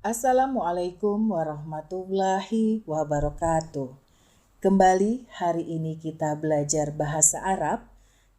Assalamualaikum warahmatullahi wabarakatuh. Kembali hari ini kita belajar bahasa Arab.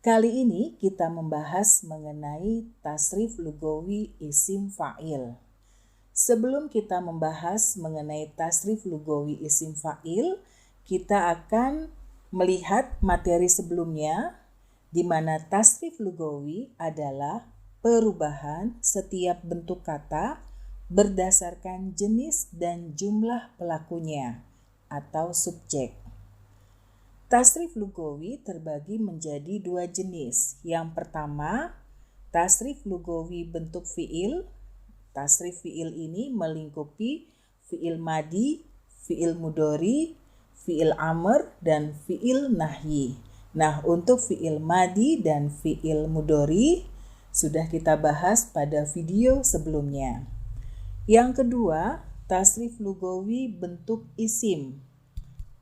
Kali ini kita membahas mengenai tasrif lugawi isim fa'il. Sebelum kita membahas mengenai tasrif lugawi isim fa'il, kita akan melihat materi sebelumnya, di mana tasrif lugawi adalah perubahan setiap bentuk kata berdasarkan jenis dan jumlah pelakunya atau subjek. Tasrif lugawi terbagi menjadi dua jenis. Yang pertama, tasrif lugawi bentuk fiil. Tasrif fiil ini melingkupi fiil madi, fiil mudhari, fiil amr, dan fiil nahyi. Nah, untuk fiil madi dan fiil mudhari sudah kita bahas pada video sebelumnya. Yang kedua, tasrif lugawi bentuk isim.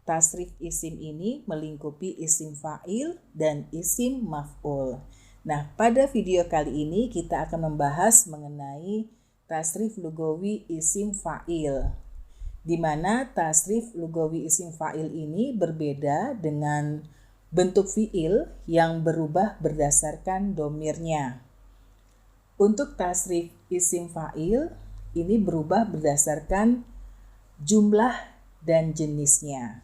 Tasrif isim ini melingkupi isim fa'il dan isim maf'ul. Nah, pada video kali ini kita akan membahas mengenai tasrif lugawi isim fa'il, di mana tasrif lugawi isim fa'il ini berbeda dengan bentuk fi'il yang berubah berdasarkan domirnya. Untuk tasrif isim fa'il ini berubah berdasarkan jumlah dan jenisnya.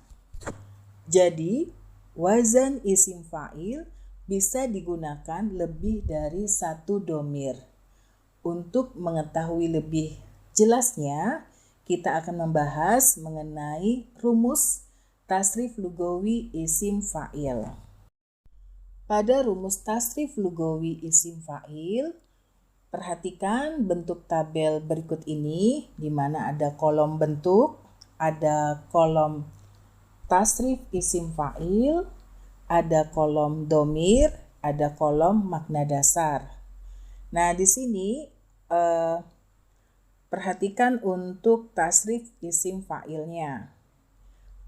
Jadi, wazan isim fa'il bisa digunakan lebih dari satu domir. Untuk mengetahui lebih jelasnya, kita akan membahas mengenai rumus tasrif lugawi isim fa'il. Pada rumus tasrif lugawi isim fa'il, perhatikan bentuk tabel berikut ini, di mana ada kolom bentuk, ada kolom tasrif isim fa'il, ada kolom domir, ada kolom makna dasar. Nah, di sini perhatikan untuk tasrif isim fa'ilnya.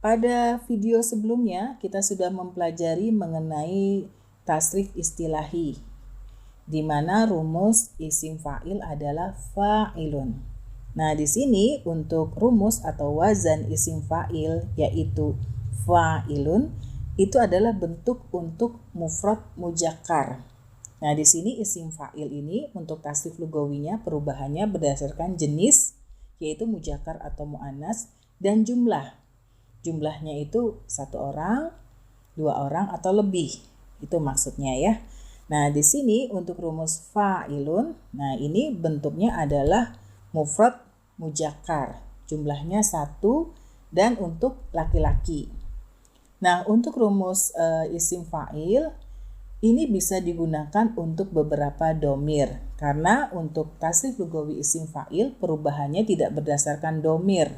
Pada video sebelumnya kita sudah mempelajari mengenai tasrif istilahi, di mana rumus isim fa'il adalah fa'ilun. Nah, di sini untuk rumus atau wazan isim fa'il yaitu fa'ilun itu adalah bentuk untuk mufrad mujakkar. Nah, di sini isim fa'il ini untuk tasrif lugawinya perubahannya berdasarkan jenis yaitu mujakkar atau muannas dan jumlah. Jumlahnya itu 1 orang, 2 orang atau lebih. Itu maksudnya ya. Nah, di sini untuk rumus fa'ilun, nah ini bentuknya adalah mufrad mujakkar. Jumlahnya 1 dan untuk laki-laki. Nah, untuk rumus isim fa'il ini bisa digunakan untuk beberapa domir. Karena untuk tasrif lugawi isim fa'il perubahannya tidak berdasarkan domir.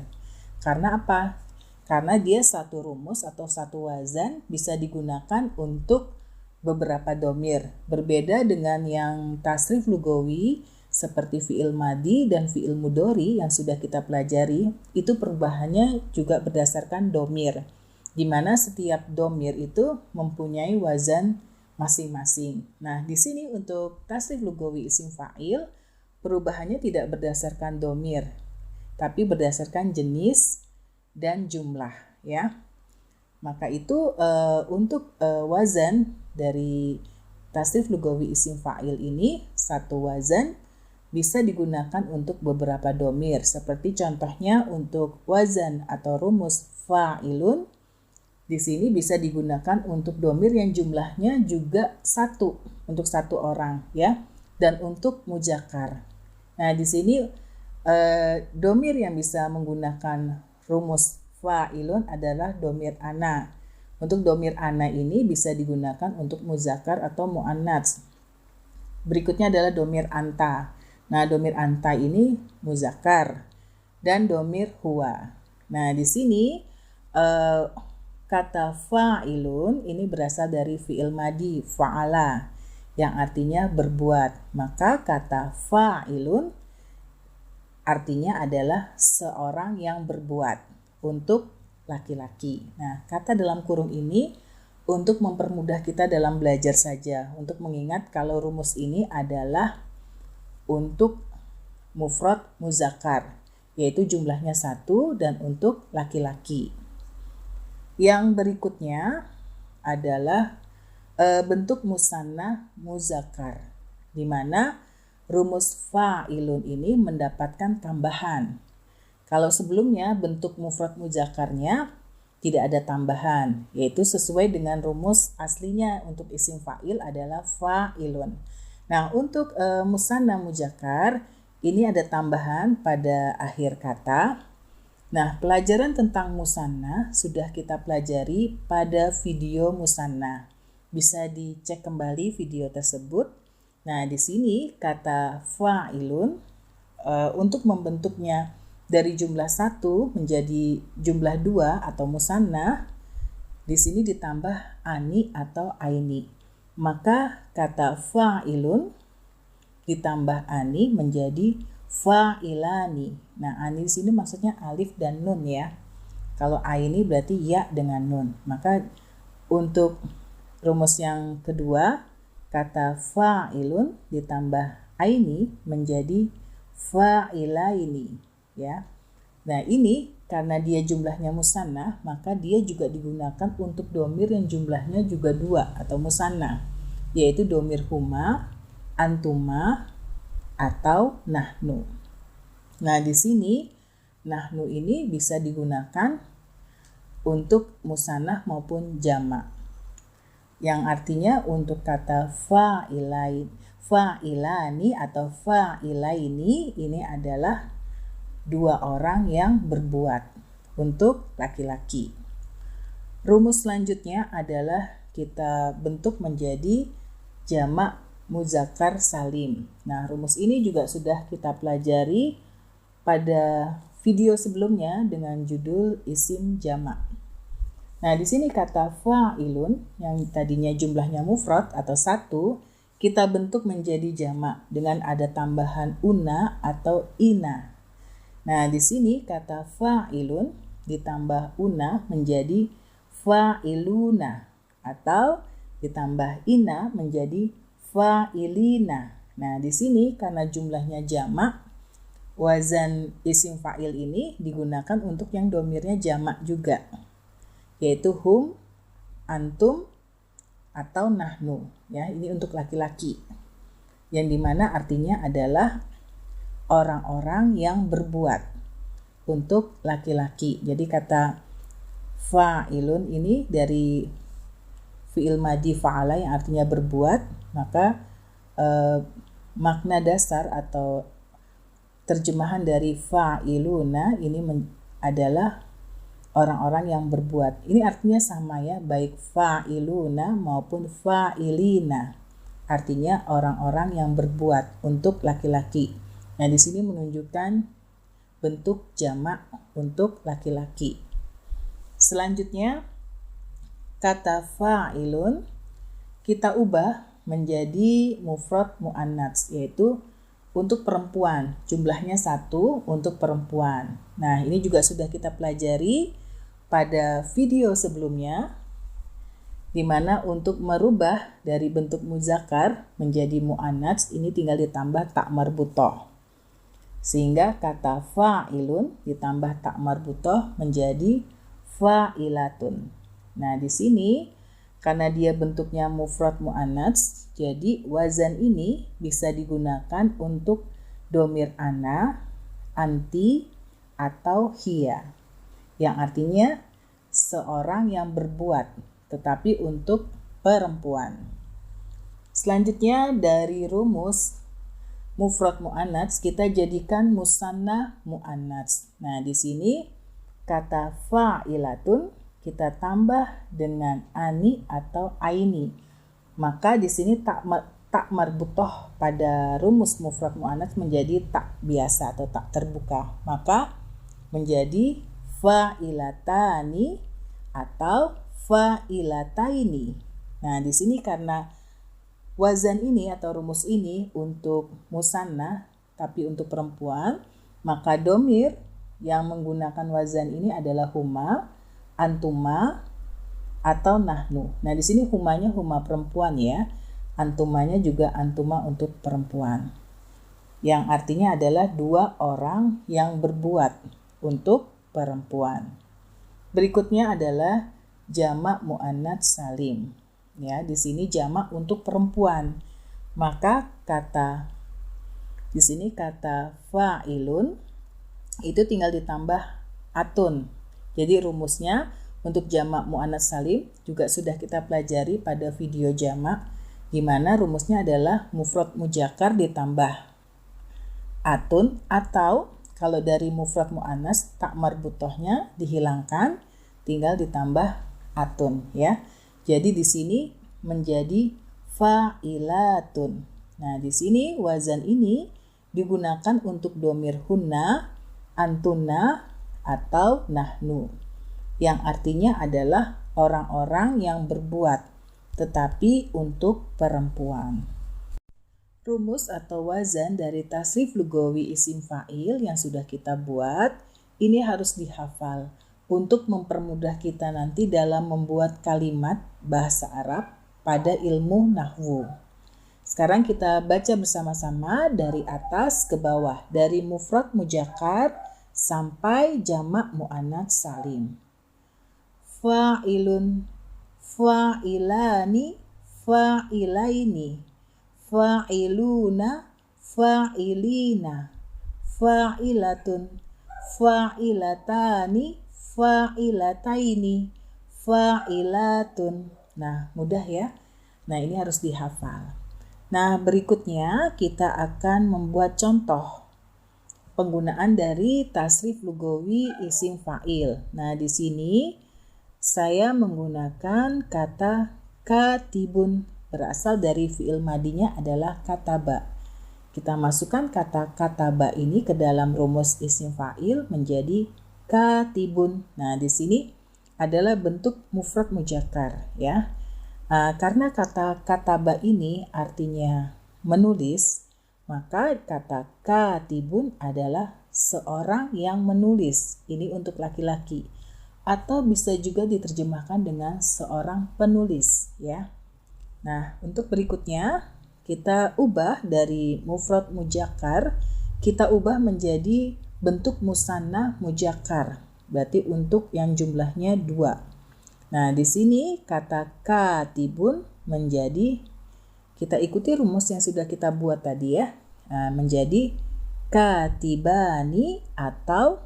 Karena apa? Karena dia satu rumus atau satu wazan bisa digunakan untuk beberapa domir. Berbeda dengan yang tasrif lugawi seperti fi'il madi dan fi'il mudhari yang sudah kita pelajari, itu perubahannya juga berdasarkan domir, di mana setiap domir itu mempunyai wazan masing-masing. Nah, di sini untuk tasrif lugawi isim fa'il perubahannya tidak berdasarkan domir, tapi berdasarkan jenis dan jumlah ya. Maka itu untuk wazan dari tasrif lugawi isim fa'il ini satu wazan bisa digunakan untuk beberapa domir. Seperti contohnya untuk wazan atau rumus fa'ilun, di sini bisa digunakan untuk domir yang jumlahnya juga 1 untuk 1 orang ya, dan untuk mujakkar. Nah, di sini domir yang bisa menggunakan rumus fa'ilun adalah domir ana. Untuk domir ana ini bisa digunakan untuk muzakkar atau muannats. Berikutnya adalah domir anta. Nah, domir anta ini muzakkar dan domir huwa. Nah, di sini kata fa'ilun ini berasal dari fi'il madi fa'ala yang artinya berbuat. Maka kata fa'ilun artinya adalah seorang yang berbuat untuk laki-laki. Nah, kata dalam kurung ini untuk mempermudah kita dalam belajar saja, untuk mengingat kalau rumus ini adalah untuk mufrad muzakkar. yaitu jumlahnya 1 dan untuk laki-laki. Yang berikutnya adalah bentuk musanna muzakkar, di mana rumus fa'ilun ini mendapatkan tambahan. Kalau sebelumnya bentuk mufrad mudzakarnya tidak ada tambahan, yaitu sesuai dengan rumus aslinya untuk isim fa'il adalah fa'ilun. Nah, untuk musanna muzakkar ini ada tambahan pada akhir kata. Nah, pelajaran tentang musanna sudah kita pelajari pada video musanna. Bisa dicek kembali video tersebut. Nah, di sini kata fa'ilun untuk membentuknya dari jumlah 1 menjadi jumlah 2 atau musanna, di sini ditambah ani atau aini. Maka kata fa'ilun ditambah ani menjadi fa'ilani. Nah, ani di sini maksudnya alif dan nun ya. Kalau aini berarti ya dengan nun. Maka untuk rumus yang kedua, kata fa'ilun ditambah aini menjadi fa'ilaini ya. Nah, ini karena dia jumlahnya musanna, maka dia juga digunakan untuk domir yang jumlahnya juga 2 atau musanna, yaitu domir huma, antuma, atau nahnu. Nah, di sini nahnu ini bisa digunakan untuk musanna maupun jamak. Yang artinya untuk kata fa'ilani atau fa'ilaini ini adalah 2 orang yang berbuat untuk laki-laki. Rumus selanjutnya adalah kita bentuk menjadi jamak muzakkar salim. Nah, rumus ini juga sudah kita pelajari pada video sebelumnya dengan judul isim jamak. Nah, di sini kata fa'ilun yang tadinya jumlahnya mufrad atau 1, kita bentuk menjadi jamak dengan ada tambahan una atau ina. Nah, di sini kata fa'ilun ditambah una menjadi fa'iluna atau ditambah ina menjadi fa'ilina. Nah, di sini karena jumlahnya jamak, wazan isim fa'il ini digunakan untuk yang domirnya jamak juga, yaitu hum, antum, atau nahnu. Ya, ini untuk laki-laki. Yang dimana artinya adalah orang-orang yang berbuat untuk laki-laki. Jadi kata fa'ilun ini dari fi'il madi fa'ala yang artinya berbuat, maka makna dasar atau terjemahan dari fa'iluna ini adalah orang-orang yang berbuat. Ini artinya sama ya, baik fa'iluna maupun fa'ilina. Artinya orang-orang yang berbuat untuk laki-laki. Nah, di sini menunjukkan bentuk jamak untuk laki-laki. Selanjutnya, kata fa'ilun kita ubah menjadi mufrad muannats, yaitu untuk perempuan. Jumlahnya 1 untuk perempuan. Nah, ini juga sudah kita pelajari pada video sebelumnya, di mana untuk merubah dari bentuk muzakkar menjadi muannats ini tinggal ditambah tak marbutoh. Sehingga kata fa'ilun ditambah tak marbutoh menjadi fa'ilatun. Nah, di sini karena dia bentuknya mufrad muannats, jadi wazan ini bisa digunakan untuk domir ana, anti, atau hiya, yang artinya seorang yang berbuat, tetapi untuk perempuan. Selanjutnya dari rumus mufrad muannats kita jadikan musanna muannats. Nah, di sini kata fa'ilatun kita tambah dengan ani atau aini. Maka di sini tak marbutoh pada rumus mufrad muannats menjadi tak biasa atau tak terbuka. Maka menjadi fa'ilatani atau fa'ilataini. Nah, di sini karena wazan ini atau rumus ini untuk musanna tapi untuk perempuan, maka domir yang menggunakan wazan ini adalah huma, antuma, atau nahnu. Nah, di sini humanya huma perempuan ya. Antumanya juga antuma untuk perempuan. yang artinya adalah 2 orang yang berbuat untuk perempuan. Berikutnya adalah jamak muannats salim. Ya, di sini jamak untuk perempuan. Maka di sini kata fa'ilun itu tinggal ditambah atun. Jadi rumusnya untuk jamak muannats salim juga sudah kita pelajari pada video jamak, di mana rumusnya adalah mufrad muzakkar ditambah atun, atau kalau dari mufrad muannats tak marbutohnya dihilangkan, tinggal ditambah atun ya. Jadi di sini menjadi fa'ilatun. Nah, di sini wazan ini digunakan untuk domir hunna, antuna, atau nahnu, yang artinya adalah orang-orang yang berbuat, tetapi untuk perempuan. Rumus atau wazan dari tasrif lugawi isim fa'il yang sudah kita buat, ini harus dihafal untuk mempermudah kita nanti dalam membuat kalimat bahasa Arab pada ilmu nahwu. Sekarang kita baca bersama-sama dari atas ke bawah, dari mufrad muzakkar sampai jamak muannats salim. Fa'ilun, fa'ilani, fa'ilaini, fa'iluna, fa'ilina, fa'ilatun, fa'ilatani, fa'ilataini, fa'ilatun. Nah, mudah ya. Nah, ini harus dihafal. Nah, berikutnya kita akan membuat contoh penggunaan dari tasrif lugawi isim fa'il. Nah, di sini saya menggunakan kata katibun, berasal dari fi'il madinya adalah kataba. Kita masukkan kata kataba ini ke dalam rumus isim fa'il menjadi katibun. Nah, di sini adalah bentuk mufrad muzakkar ya. Karena kata kataba ini artinya menulis, maka kata katibun adalah seorang yang menulis. Ini untuk laki-laki. Atau bisa juga diterjemahkan dengan seorang penulis ya. Nah, untuk berikutnya kita ubah dari mufrad muzakkar, kita ubah menjadi bentuk musanna muzakkar. Berarti untuk yang jumlahnya 2. Nah, di sini kata katibun menjadi, kita ikuti rumus yang sudah kita buat tadi ya. Nah, menjadi katibani atau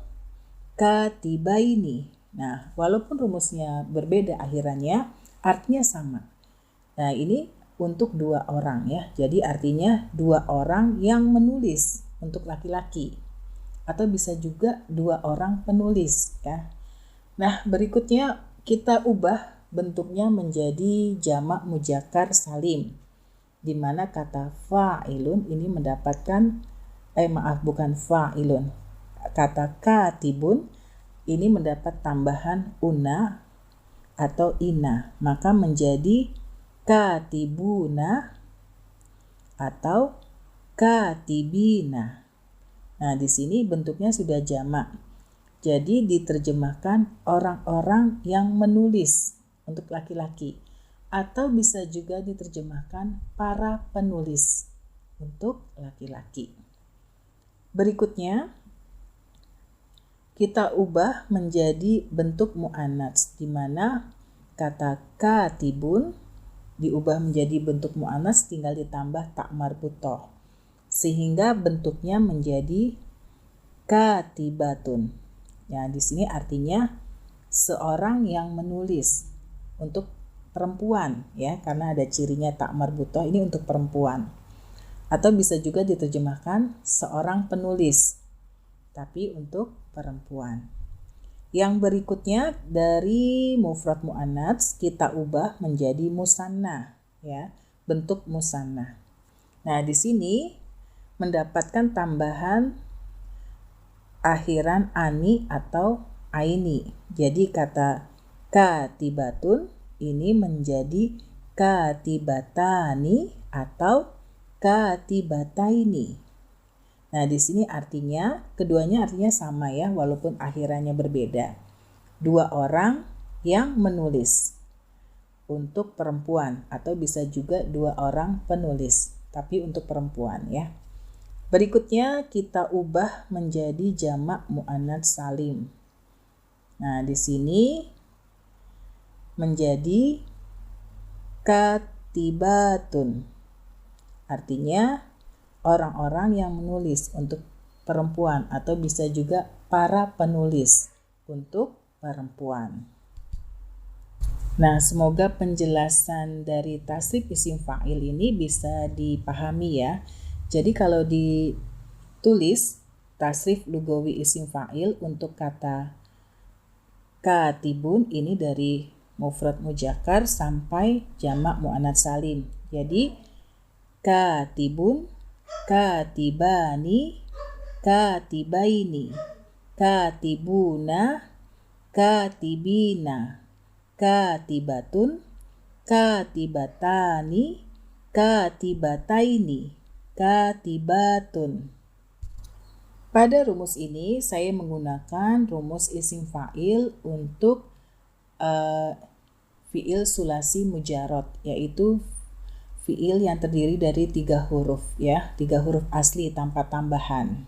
katibaini. Nah, walaupun rumusnya berbeda akhirannya, artinya sama. Nah, ini untuk 2 orang ya. Jadi artinya 2 orang yang menulis untuk laki-laki. Atau bisa juga 2 orang penulis ya. Nah, berikutnya kita ubah bentuknya menjadi jamak muzakkar salim, di mana kata fa'ilun ini mendapatkan bukan fa'ilun. Kata katibun ini mendapat tambahan una atau ina, maka menjadi katibuna atau katibina. Nah, di sini bentuknya sudah jamak. Jadi diterjemahkan orang-orang yang menulis untuk laki-laki, atau bisa juga diterjemahkan para penulis untuk laki-laki. Berikutnya kita ubah menjadi bentuk muannats, di mana kata katibun diubah menjadi bentuk muannats, tinggal ditambah tak marbutoh, sehingga bentuknya menjadi katibatun. Ya, di sini artinya seorang yang menulis untuk perempuan ya, karena ada cirinya tak marbutoh, ini untuk perempuan. Atau bisa juga diterjemahkan seorang penulis, tapi untuk perempuan. Yang berikutnya dari mufrad muannats kita ubah menjadi musanna ya, bentuk musanna. Nah, di sini mendapatkan tambahan akhiran ani atau aini. Jadi kata katibatun ini menjadi katibatani atau katibataini. Nah, di sini artinya keduanya artinya sama ya, walaupun akhirannya berbeda. 2 orang yang menulis untuk perempuan, atau bisa juga 2 orang penulis, tapi untuk perempuan ya. Berikutnya kita ubah menjadi jamak muannats salim. Nah, di sini menjadi katibatun. Artinya orang-orang yang menulis untuk perempuan, atau bisa juga para penulis untuk perempuan. Nah, semoga penjelasan dari tasrif isim fa'il ini bisa dipahami ya. Jadi kalau ditulis tasrif lugawi isim fa'il untuk kata katibun ini dari mufrad mujakkar sampai jamak muannats salim. Jadi katibun, katibani, katibaini, katibuna, katibina, katibatun, katibatani, katibataini, katibatun. Pada rumus ini saya menggunakan rumus isim fa'il untuk fi'il sulasi mujarrad, yaitu fi'il yang terdiri dari 3 huruf ya, 3 huruf asli tanpa tambahan.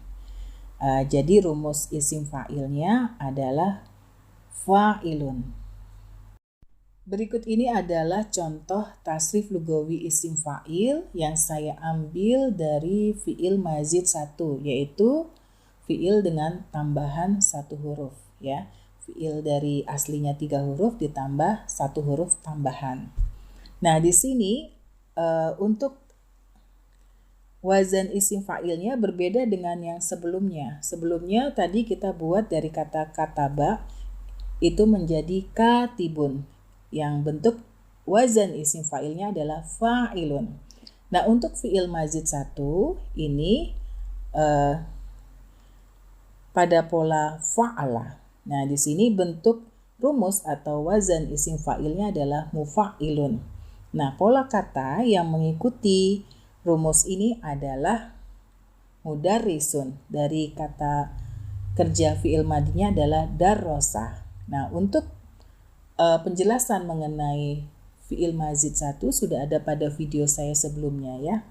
Jadi rumus isim fa'ilnya adalah fa'ilun. Berikut ini adalah contoh tasrif lugawi isim fa'il yang saya ambil dari fi'il mazid 1, yaitu fi'il dengan tambahan 1 huruf ya. Fi'il dari aslinya 3 huruf ditambah 1 huruf tambahan. Nah, di sini untuk wazan isim fa'ilnya berbeda dengan yang sebelumnya. Sebelumnya tadi kita buat dari kata kataba itu menjadi katibun, yang bentuk wazan isim fa'ilnya adalah fa'ilun. Nah, untuk fi'il mazid 1 ini pada pola fa'ala. Nah, di sini bentuk rumus atau wazan isim fa'ilnya adalah mufa'ilun. Nah, pola kata yang mengikuti rumus ini adalah mudarrisun. Dari kata kerja fi'il madinya adalah darrosa. Nah, untuk penjelasan mengenai fi'il mazid 1 sudah ada pada video saya sebelumnya ya.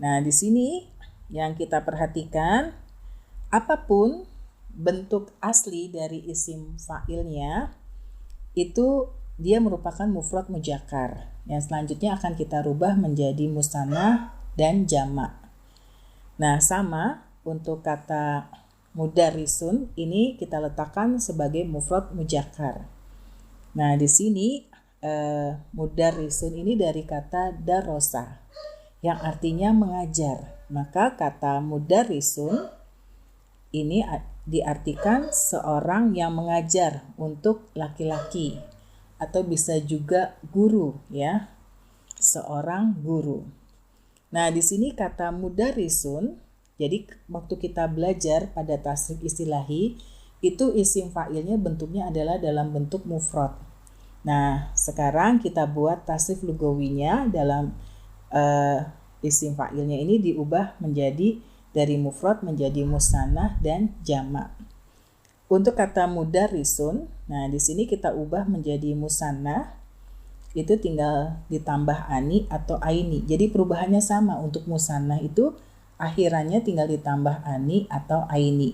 Nah, di sini yang kita perhatikan, apapun bentuk asli dari isim fa'ilnya itu dia merupakan mufrad mujakkar. Yang selanjutnya akan kita rubah menjadi musanna dan jamak. Nah, sama untuk kata mudarrisun ini kita letakkan sebagai mufrad mujakkar. Nah, di sini mudarrisun ini dari kata darosa yang artinya mengajar. Maka kata mudarrisun ini diartikan seorang yang mengajar untuk laki-laki, atau bisa juga guru ya, seorang guru. Nah, di sini kata mudarrisun, jadi waktu kita belajar pada tasrif istilahi itu isim fa'ilnya bentuknya adalah dalam bentuk mufrad. Nah, sekarang kita buat tasrif lugawinya dalam isim fa'ilnya ini diubah menjadi dari mufrad menjadi musannah dan jamak. Untuk kata mudarrisun, nah di sini kita ubah menjadi musannah, itu tinggal ditambah ani atau aini. Jadi perubahannya sama. Untuk musannah itu akhirannya tinggal ditambah ani atau aini.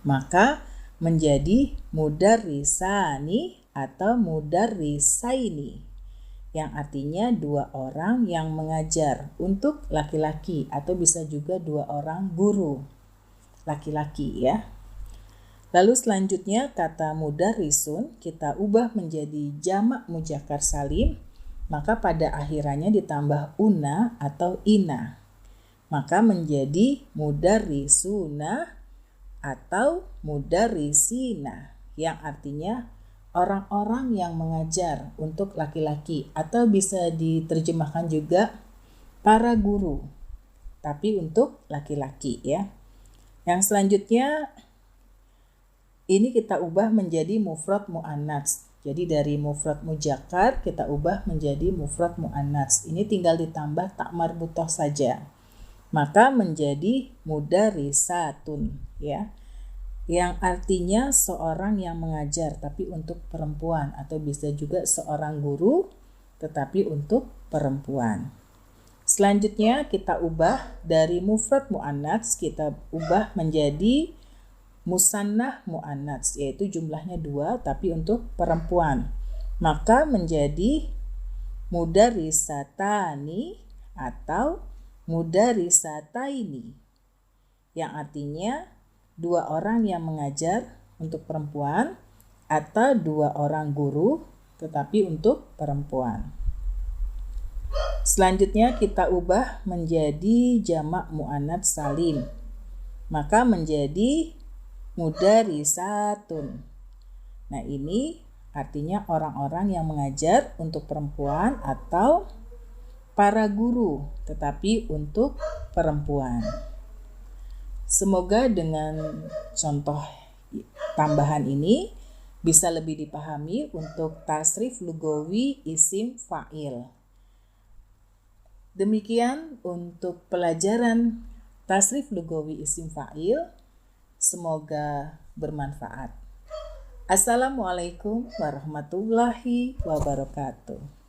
Maka menjadi mudarrisani atau mudarrisaini, yang artinya 2 orang yang mengajar untuk laki-laki, atau bisa juga 2 orang guru laki-laki ya. Lalu selanjutnya kata mudarrisun kita ubah menjadi jamak muzakkar salim, maka pada akhirannya ditambah una atau ina. Maka menjadi mudarrisuna atau mudarrisina, yang artinya orang-orang yang mengajar untuk laki-laki, atau bisa diterjemahkan juga para guru, tapi untuk laki-laki ya. Yang selanjutnya ini kita ubah menjadi mufrad muannats. Jadi dari mufrad muzakkar kita ubah menjadi mufrad muannats. Ini tinggal ditambah tak marbutah saja. Maka menjadi mudarrisatun ya. Yang artinya seorang yang mengajar tapi untuk perempuan, atau bisa juga seorang guru tetapi untuk perempuan. Selanjutnya kita ubah dari mufrad muannats, kita ubah menjadi musannah muannats, yaitu jumlahnya 2 tapi untuk perempuan. Maka menjadi mudarisatani atau mudarisataini, yang artinya 2 orang yang mengajar untuk perempuan atau 2 orang guru tetapi untuk perempuan. Selanjutnya kita ubah menjadi jamak muannats salim. Maka menjadi mudarisatun. Nah, ini artinya orang-orang yang mengajar untuk perempuan atau para guru tetapi untuk perempuan. Semoga dengan contoh tambahan ini bisa lebih dipahami untuk tasrif lugawi isim fa'il. Demikian untuk pelajaran tasrif lugawi isim fa'il. Semoga bermanfaat. Assalamualaikum warahmatullahi wabarakatuh.